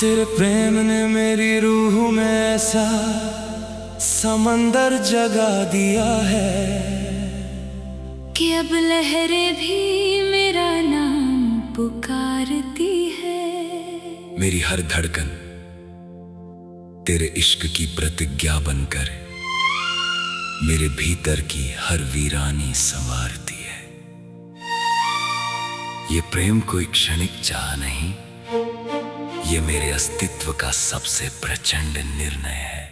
तेरे प्रेम ने मेरी रूह में ऐसा समंदर जगा दिया है कि अब लहरें भी मेरा नाम पुकारती है। मेरी हर धड़कन तेरे इश्क की प्रतिज्ञा बनकर मेरे भीतर की हर वीरानी संवारती है। ये प्रेम कोई क्षणिक चाह नहीं, ये मेरे अस्तित्व का सबसे प्रचंड निर्णय है।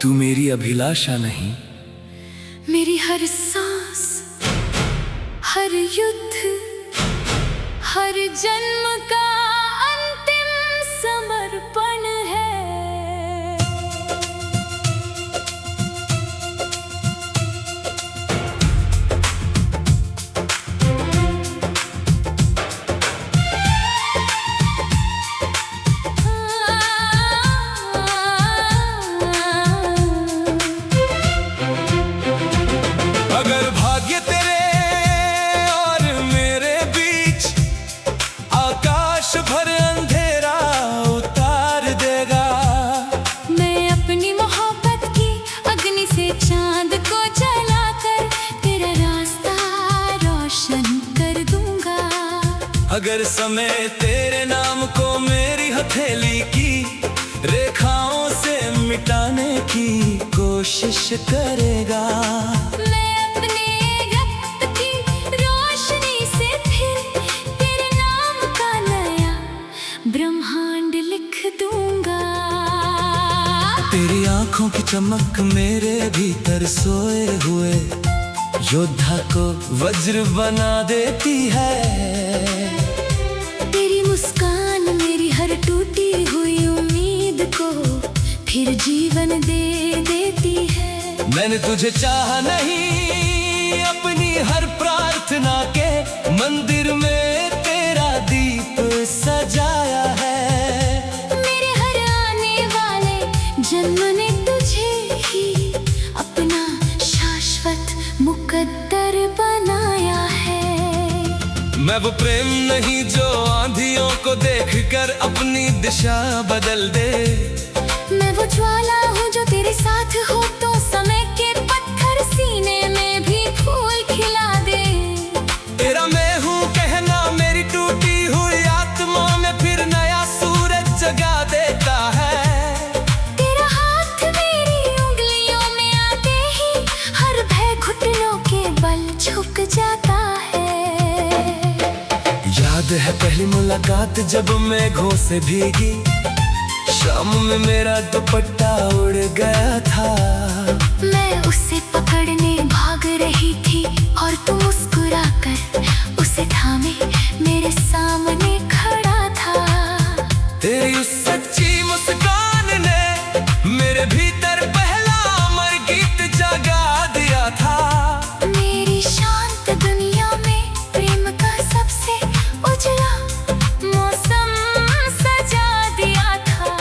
तू मेरी अभिलाषा नहीं, मेरी हर सांस, हर युद्ध, हर जन्म का अंतिम समर्पण है। अगर भाग्य तेरे और मेरे बीच आकाश भर अंधेरा उतार देगा, मैं अपनी मोहब्बत की अग्नि से चांद को जलाकर तेरा रास्ता रोशन कर दूंगा। अगर समय तेरे नाम को मेरी हथेली की रेखाओं से मिटाने की कोशिश करेगा, मैं अपने रक्त की रोशनी से फिर तेरे नाम का नया ब्रह्मांड लिख दूंगा। तेरी आंखों की चमक मेरे भीतर सोए हुए योद्धा को वज्र बना देती है। तेरी मुस्कान मेरी हर टूटी हुई उम्मीद को फिर जीवन दे देती है। मैंने तुझे चाहा नहीं, अपनी हर प्रार्थना के मंदिर में तेरा दीप सजाया है। मेरे हर आने वाले जन्म ने तुझे ही अपना शाश्वत मुकद्दर बनाया है। मैं वो प्रेम नहीं जो आंधियों को देखकर अपनी दिशा बदल दे, मैं वो ज्वाला हूँ जो तेरे साथ हो तो समय के पत्थर सीने में भी फूल खिला दे। तेरा मैं हूँ कहना मेरी टूटी हुई आत्मा में फिर नया सूरज जगा देता है। तेरा हाथ मेरी उंगलियों में आते ही हर भय घुटनों के बल झुक जाता है। याद है पहली मुलाकात जब मेघों से भीगी, शाम में मेरा दुपट्टा उड़ गया था। मैं उसे पकड़ने भाग रही थी और तू मुस्कुराकर उसे थामे मेरे सामने खड़ा था। तेरी उस सच्ची मुस्कान ने मेरे भीतर पहला अमर गीत जगा दिया था। मेरी शांत दुनिया में प्रेम का सबसे उजला मौसम सजा दिया था।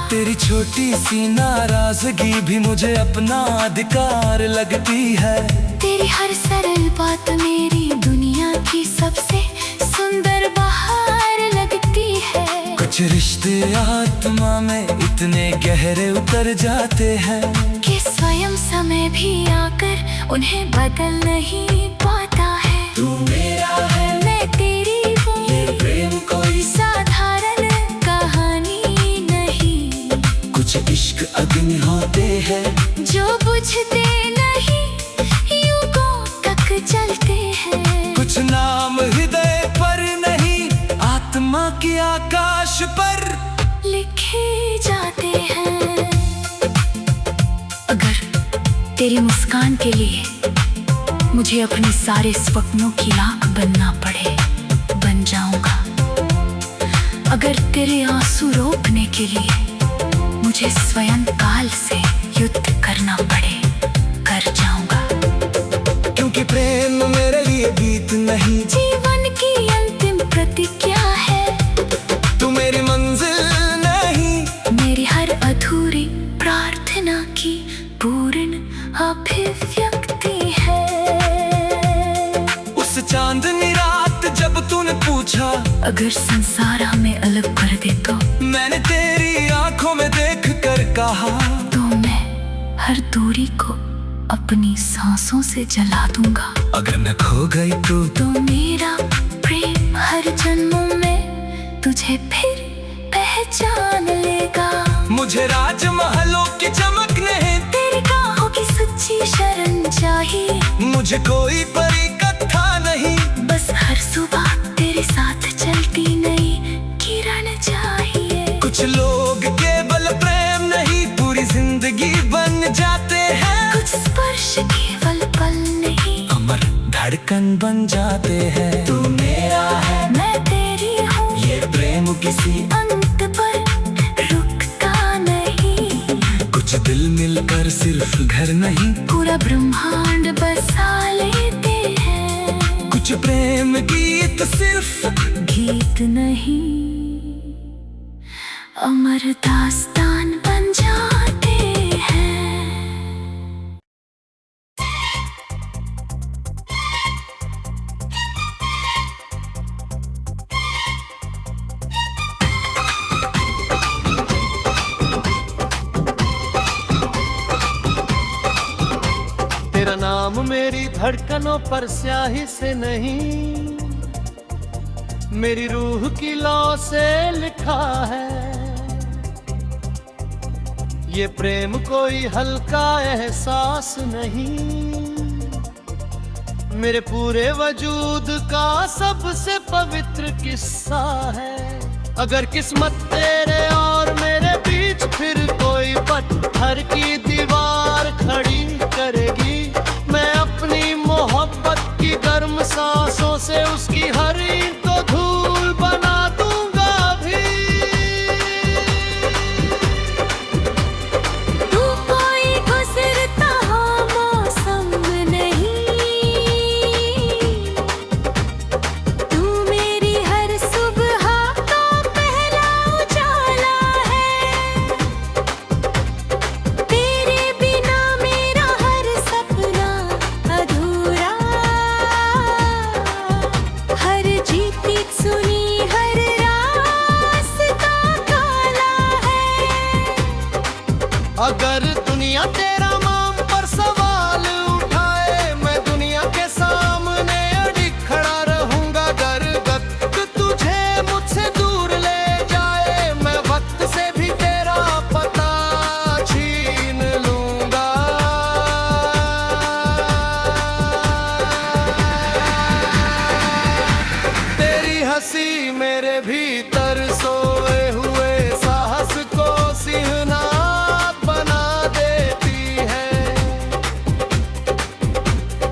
तेरी छोटी सी नाराजगी भी मुझे अपना अधिकार लगती है। तेरी हर सरल बात मेरी दुनिया की सबसे सुंदर बहार लगती है। कुछ रिश्ते आत्मा में इतने गहरे उतर जाते हैं कि स्वयं समय भी आकर उन्हें बदल नहीं पाता है। तू मेरा है, मैं तेरी हूँ, ये प्रेम कोई साधारण कहानी नहीं। कुछ इश्क अग्नि होते हैं जो बुझते नहीं युगों तक चलते हैं। कुछ नाम हृदय पर नहीं, आत्मा की आकाश पर लिखे जाते हैं। अगर तेरी मुस्कान के लिए मुझे अपने सारे सपनों की राख बनना पड़े, बन जाऊंगा। अगर तेरे आंसू रोकने के लिए मुझे स्वयं काल से युद्ध करना पड़े, कर जाऊंगा। क्योंकि प्रेम मेरे लिए गीत नहीं, जीवन की अंतिम प्रतिज्ञा है। तू मेरी मंजिल नहीं, मेरी हर अधूरी प्रार्थना की पूर्ण अभिव्यक्ति है। उस चांदनी रात जब तूने पूछा अगर संसार हमें अलग कर दे तो मैंने तेरी आंखों में देख कर कहा, तो मैं हर दूरी को अपनी सांसों से जला दूंगा। अगर मैं खो गई तो मेरा प्रेम हर जन्मों में तुझे फिर पहचान लेगा। मुझे राजमहलों की चमक नहीं, तेरी बाहों की सच्ची शरण चाहिए। मुझे कोई परी कथा नहीं, बस हर सुबह तेरे साथ चलती नई किरण चाहिए। कुछ लोग केवल प्रेम नहीं पूरी जिंदगी बन जाते हैं, कुछ स्पर्श केवल पल नहीं अमर धड़कन बन जाते हैं। तू मेरा है, मैं तेरी हूँ, ये प्रेम किसी अंत पर रुकता नहीं। कुछ दिल मिलकर सिर्फ घर नहीं पूरा ब्रह्मांड बसा लेते हैं। कुछ प्रेम गीत सिर्फ गीत नहीं अमर दास्तान बन जाते हैं। तेरा नाम मेरी धड़कनों पर स्याही से नहीं, मेरी रूह की लौ से लिखा है। ये प्रेम कोई हल्का एहसास नहीं, मेरे पूरे वजूद का सबसे पवित्र किस्सा है। अगर किस्मत तेरे और मेरे बीच फिर कोई पत्थर की दीवार खड़ी करेगी, मैं अपनी मोहब्बत की गर्म सांसों से उसकी हर ईंट को धूल बना दूंगा भी। तू कोई गुजरता हो मौसम नहीं, तू मेरी हर सुबह का पहला उजाला है। तेरे बिना मेरा हर सपना अधूरा, हर जीती सुनी हर रास्ता काला है। अगर दुनिया तेरा नाम पर सवाल उठाए, मैं दुनिया के सामने अड़िग खड़ा रहूंगा। अगर वक्त तुझे मुझसे दूर ले जाए, मैं वक्त से भी तेरा पता छीन लूंगा। तेरी हंसी मेरे भीतर सोए हुए साहस को सिहनात बना देती है।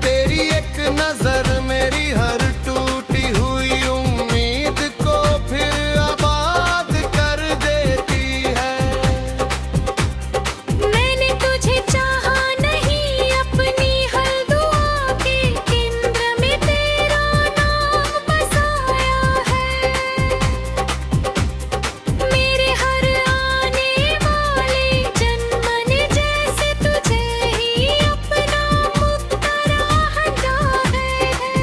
तेरी एक नजर मेरी हर टूटी हुई उम्मीद को फिर आबाद कर देती है। मैंने तुझे चाहा नहीं, अपनी हर दुआ के केंद्र में तेरा नाम बसाया है। मेरे हर आने वाले जन्म ने जैसे तुझे ही अपना मुक्तराह जाना है।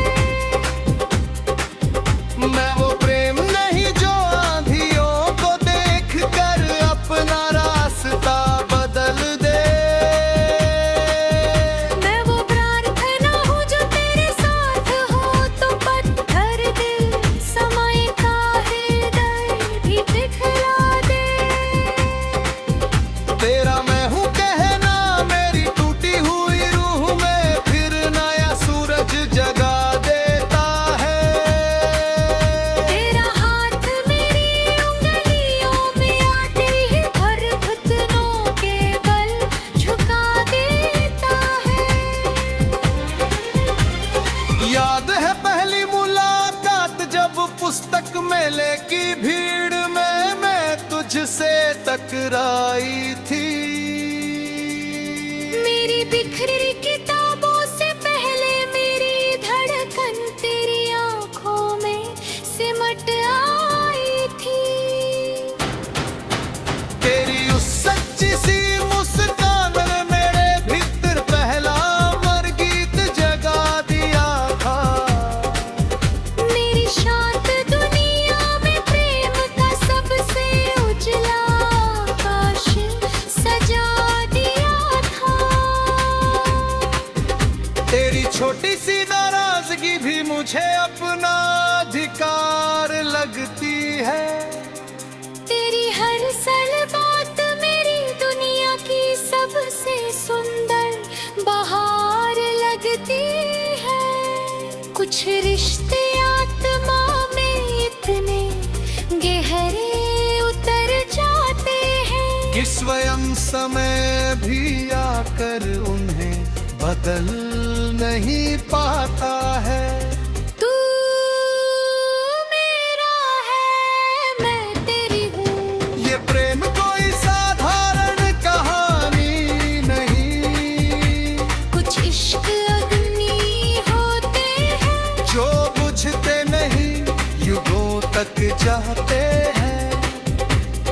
मैं वो प्रेम नहीं जो आंधियों को देख कर अपना रास्ता बदल दे। मैं वो प्रार्थना हूँ जो तेरे साथ हो तो पत्थर दिल समय का हृदय भी दिखला दे। तेरा मैं हूँ कहना मेरी टूटी हुई रूह में फिर नया सूरज जगा देता है। तेरा हाथ मेरी उंगलियों में आते ही हर घुटनों के बल झुका देता है। याद है पहली मुलाकात जब पुस्तक मेले की भीड़ में मैं तुझसे टकराई थी। मेरी बिखरी किताबों से पहले मेरी धड़कन तेरी आंखों में सिमट आई थी। तेरी उस सच्ची सी मुस्कान ने मेरे भीतर पहला अमर गीत जगा दिया था। मेरी शांत दुनिया सी नाराजगी भी मुझे अपना अधिकार लगती है। तेरी हर सल बात मेरी दुनिया की सबसे सुंदर बहार लगती है। कुछ रिश्ते आत्मा में इतने गहरे उतर जाते हैं कि स्वयं समय भी आकर उन्हें बदल नहीं पाता है। तू मेरा है, मैं तेरी हूँ। ये प्रेम कोई साधारण कहानी नहीं, कुछ इश्क अग्नि होते हैं जो बुझते नहीं युगों तक जाते हैं।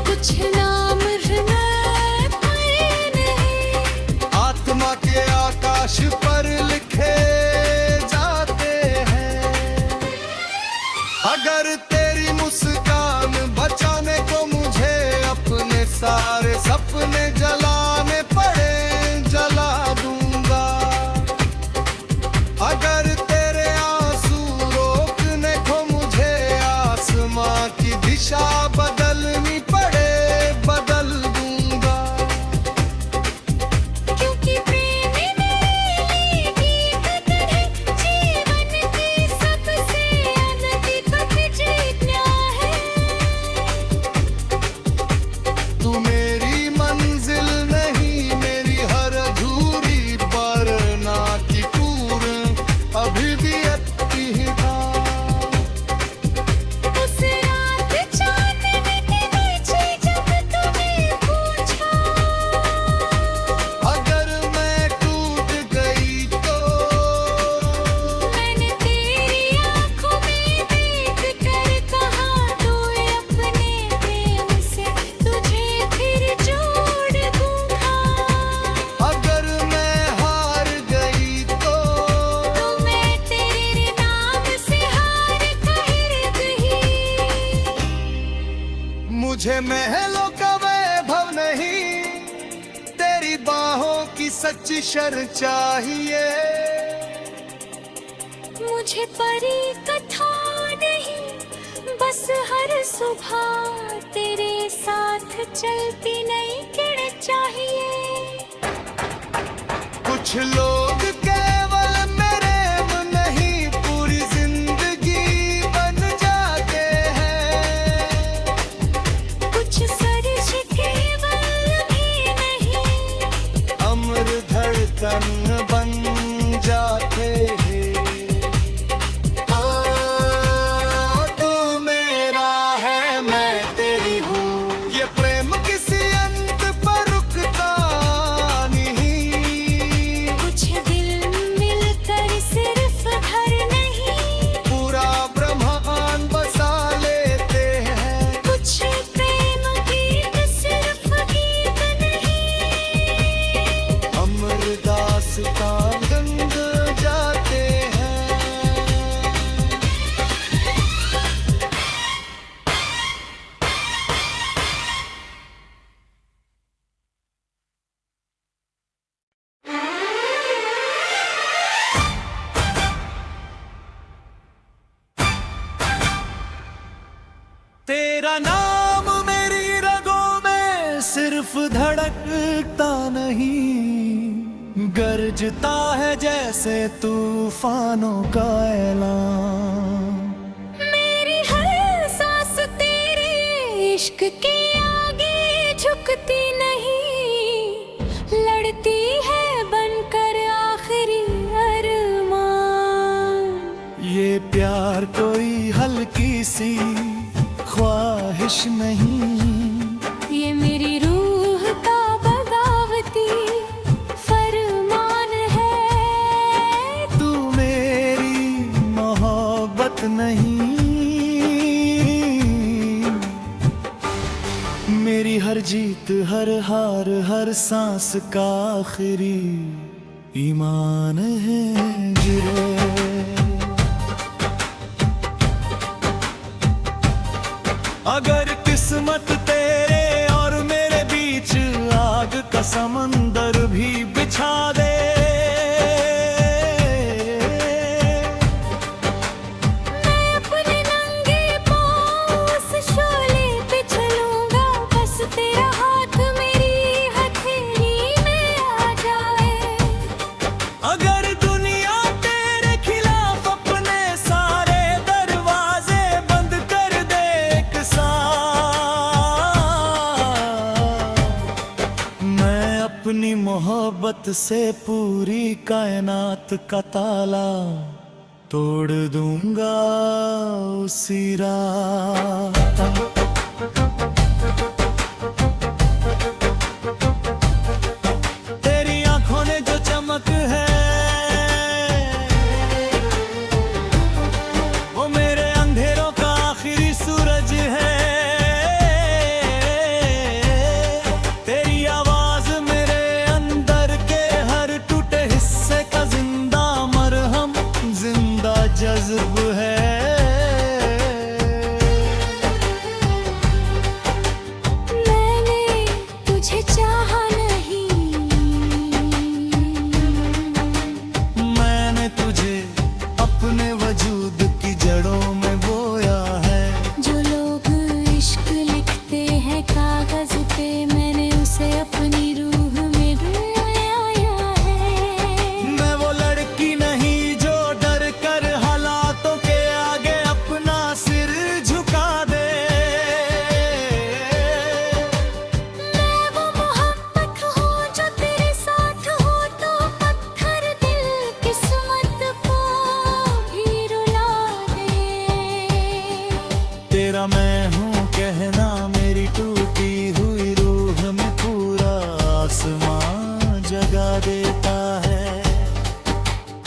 कुछ नाम हृदय पर नहीं, आत्मा के आकाश पर लिखे जाते हैं। अगर तेरी मुस्कान बचाने को मुझे अपने सारे सपने जलाने पड़े जला दूंगा। अगर तेरे आंसू रोकने को मुझे आसमां की दिशा बदलनी पड़े बदल दूंगा। क्योंकि प्रेम मेरे लिए गीत है, जीवन की सबसे अनधिक जिज्ञा है। तू मेरी मंजिल नहीं, मेरी हर अधूरी पर ना की पूर्ण अभिव्यक्ति था। उस रात चांदनी के नीचे जब तूने पूछा, अगर मैं टूट गई तो मैंने तेरी आंखों में देख कर कहा, तू अपने प्रेम से तुझे फिर जोड़ दूंगा। अगर मैं हार गई तो मैं तेरे नाम से हार कर गई। मुझे महलों का वैभव नहीं, तेरी बाहों की सच्ची शर चाहिए। मुझे परी कथा नहीं, बस हर सुबह तेरे साथ चलती नई किरण चाहिए। कुछ लोग केवल मेरे में नहीं पूरी जिंदगी बन जाते हैं। कुछ सर्ज केवल भी नहीं, अमर धड़कन बन जाते हैं। तू मेरा है, मैं तेरी हूँ। ये प्रेम किसी अंत पर रुकता नहीं। कुछ दिल मिलकर सिर्फ घर नहीं, पूरा ब्रह्मांड बसा लेते हैं। कुछ प्रेम गीत सिर्फ गीत नहीं, अमर दास्तां गंग जाते हैं। तेरा नाम मेरी रगों में सिर्फ धड़कता नहीं, गरजता है जैसे तूफानों का ऐलान। मेरी हर सांस तेरे इश्क के आगे झुकती नहीं, लड़ती है बनकर आखिरी अरमान। ये प्यार कोई हल्की सी ख्वाहिश नहीं, ये मेरी रूह का बगावती फरमान है। तू मेरी मोहब्बत नहीं, मेरी हर जीत हर हार हर सांस का आखिरी ईमान है जिरे। अगर किस्मत तेरे और मेरे बीच आग का समंदर भी बिछा दे, मोहब्बत से पूरी कायनात का ताला तोड़ दूंगा उसी रात। तेरी आंखों ने जो चमक है वो मेरे अंधेरों का आखिरी सूरज है। तेरी आवाज मेरे अंदर के हर टूटे हिस्से का जिंदा मरहम, जिंदा जज्ब है। मैंने तुझे चाहा नहीं, मैंने तुझे अपने वजूद की जड़ों में बोया है। जो लोग इश्क लिखते हैं कागज पे, मैंने उसे अपनी रूह में रुलाया है। मैं वो लड़की नहीं जो डर कर हालातों के आगे अपना सिर झुका दे। मैं वो मोहब्बत हूँ जो तेरे साथ हो तो पत्थर दिल किस्मत को भी रुला दे। तेरा मैं हूँ कहना मेरी टूटी हुई रूह में पूरा आसमां जगा देता है।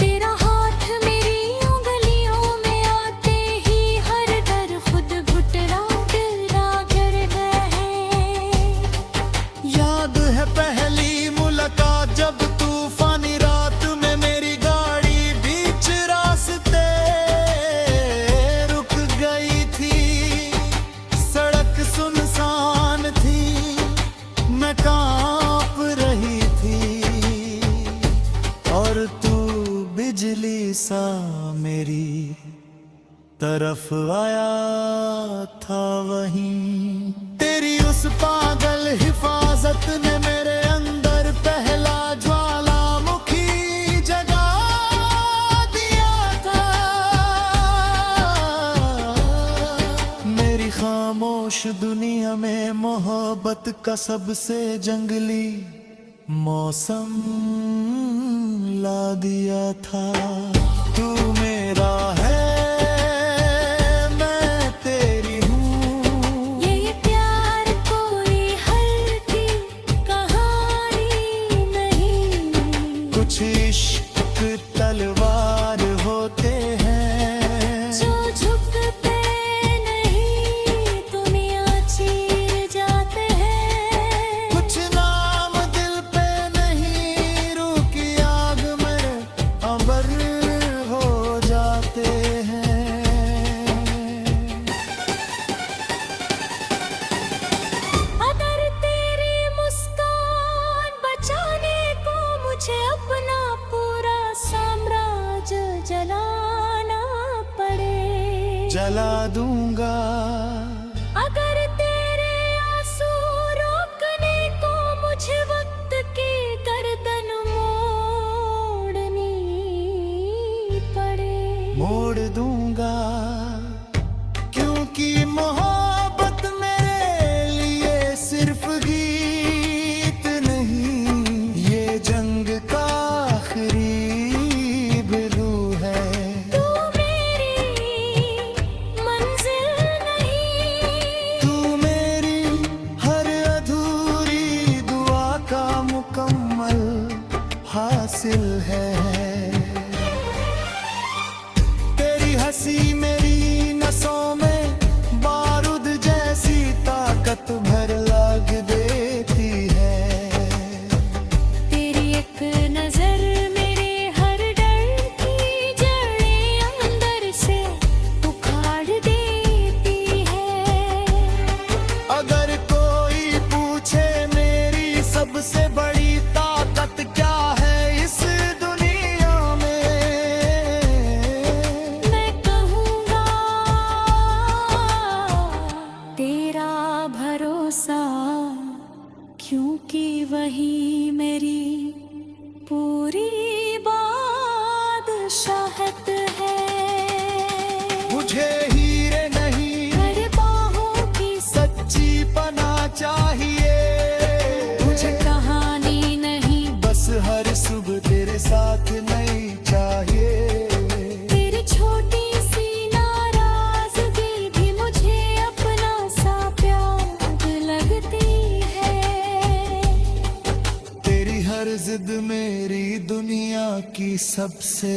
तेरा हाथ मेरी उंगलियों में आते ही हर डर खुद घुटरा गिरा करता है। याद है पहली मुलाकात जब तूफानी रात में मेरी गाड़ी बीच रास्ते रुक गई थी। सड़क सुनसान थी, मैं कांप रही थी और तू बिजली सा मेरी तरफ आया था वहीं। तेरी उस पागल हिफाजत ने मेरे अंदर पहला ज्वालामुखी जगा दिया था। मेरी खामोश दुनिया में मोहब्बत का सबसे जंगली मौसम ला दिया था। तू मेरा है, मैं तेरी हूँ। ये प्यार कोई हल्की कहानी नहीं, कुछ इश्क तलवार होते हैं जो झुकते नहीं दुनिया चीर जाते हैं। कुछ नाम दिल पे नहीं, रूह की आग में अबर हो जाते हैं। अगर तेरी मुस्कान बचाने को मुझे अपना पूरा साम्राज्य जलाना पड़े, जला दूंगा। अगर तेरे आंसू रोकने को मुझे वक्त की गर्दन मोड़नी पड़े, मोड़ दूंगा। क्योंकि मोहब्बत मेरे लिए सिर्फ गीत नहीं, ये जंग का आखिरी बिंदु है। तू मेरी मंजिल नहीं, तू मेरी हर अधूरी दुआ का मुकम्मल हासिल है। तेरी हंसी मेरी नसों में बारूद जैसी ताकत भर लाग देती है। तेरी एक नजर मेरे हर डर की जड़ें अंदर से उखाड़ देती है। अगर कोई पूछे मेरी सबसे बड़ी ताकत क्या है इस दुनिया में, मैं कहूँगी की सबसे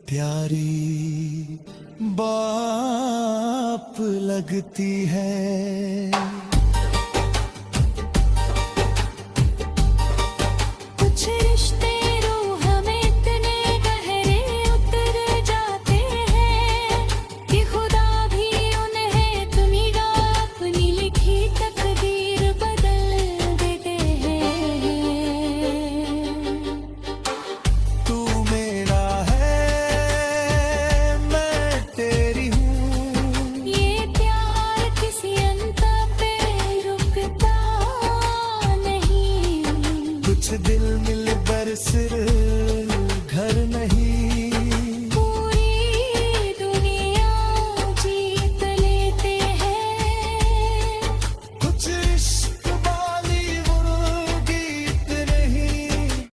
प्यारी बाप लगती है।